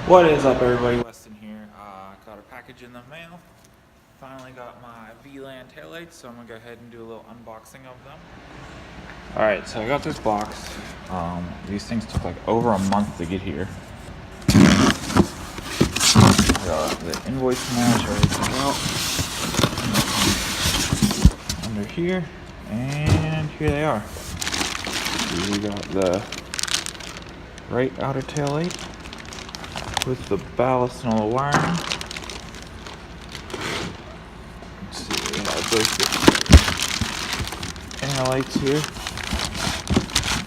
What is up, everybody? Weston here. Got a package in the mail. Finally got my Vland taillights, so I'm gonna go ahead and do a little unboxing of them. Alright, so I got this box. These things took like over a month to get here. I got the invoice match already took out. Under here, and here they are. We got the right outer taillight with the ballast and all the wiring. Let's see, we have both the inner lights here.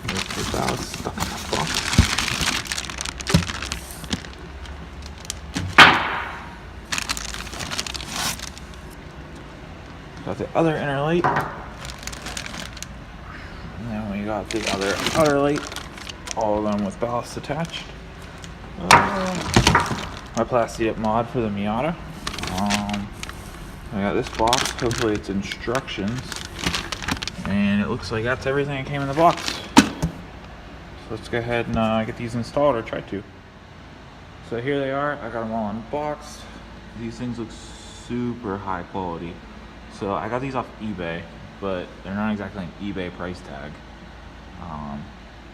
There's the ballast stuck in the box. Got the other inner light. And then we got the other outer light. All of them with ballast attached. My Plasti mod for the Miata. I got this box. Hopefully it's instructions, and it looks like that's everything that came in the box. So let's go ahead and get these installed, or try to. So here they are. I got them all unboxed. These things look super high quality. So I got these off eBay, but they're not exactly an eBay price tag.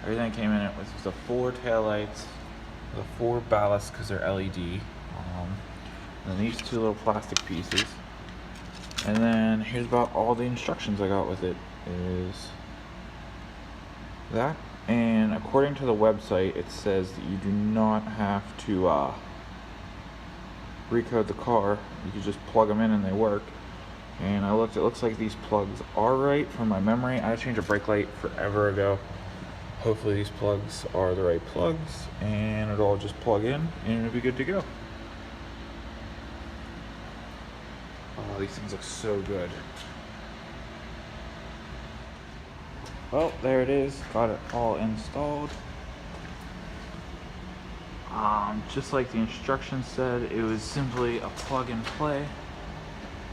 Everything that came in it was the 4 taillights, the 4 ballasts because they're LED, and then these 2 little plastic pieces, and then here's about all the instructions I got with it. Is that, and according to the website, it says that you do not have to recode the car. You can just plug them in and they work. And I looked, it looks like these plugs are right from my memory. I changed a brake light forever ago. Hopefully these plugs are the right plugs, and it'll all just plug in and it'll be good to go. Oh, these things look so good. Well, there it is. Got it all installed. Just like the instructions said, it was simply a plug and play.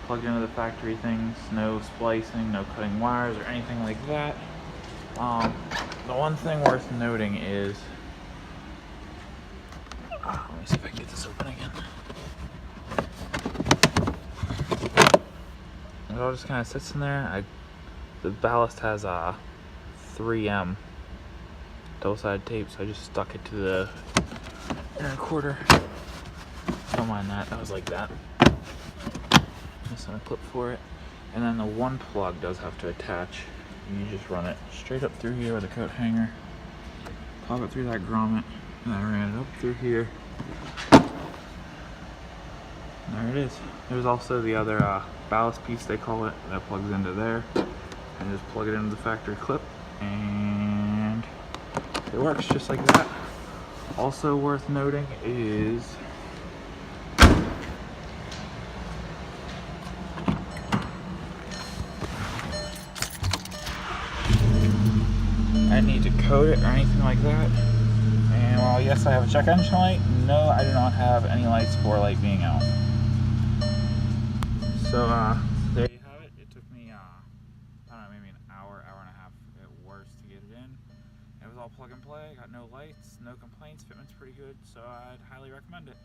Plugged into the factory things, no splicing, no cutting wires or anything like that. The one thing worth noting is, let me see if I can get this open again. It all just kind of sits in there. The ballast has a 3M double-sided tape, so I just stuck it to the inner quarter. Don't mind that. That was like that. Just on a clip for it, and then the one plug does have to attach. You just run it straight up through here with a coat hanger, pop it through that grommet, and I ran it up through here. And there it is. There's also the other ballast piece, they call it, that plugs into there, and just plug it into the factory clip, and it works just like that. Also worth noting is I need to code it or anything like that. And while yes, I have a check engine light, no, I do not have any lights for light being out. So there you have it. It took me I don't know, maybe an hour, hour and a half at worst to get it in. It was all plug and play, got no lights, no complaints, fitment's pretty good, so I'd highly recommend it.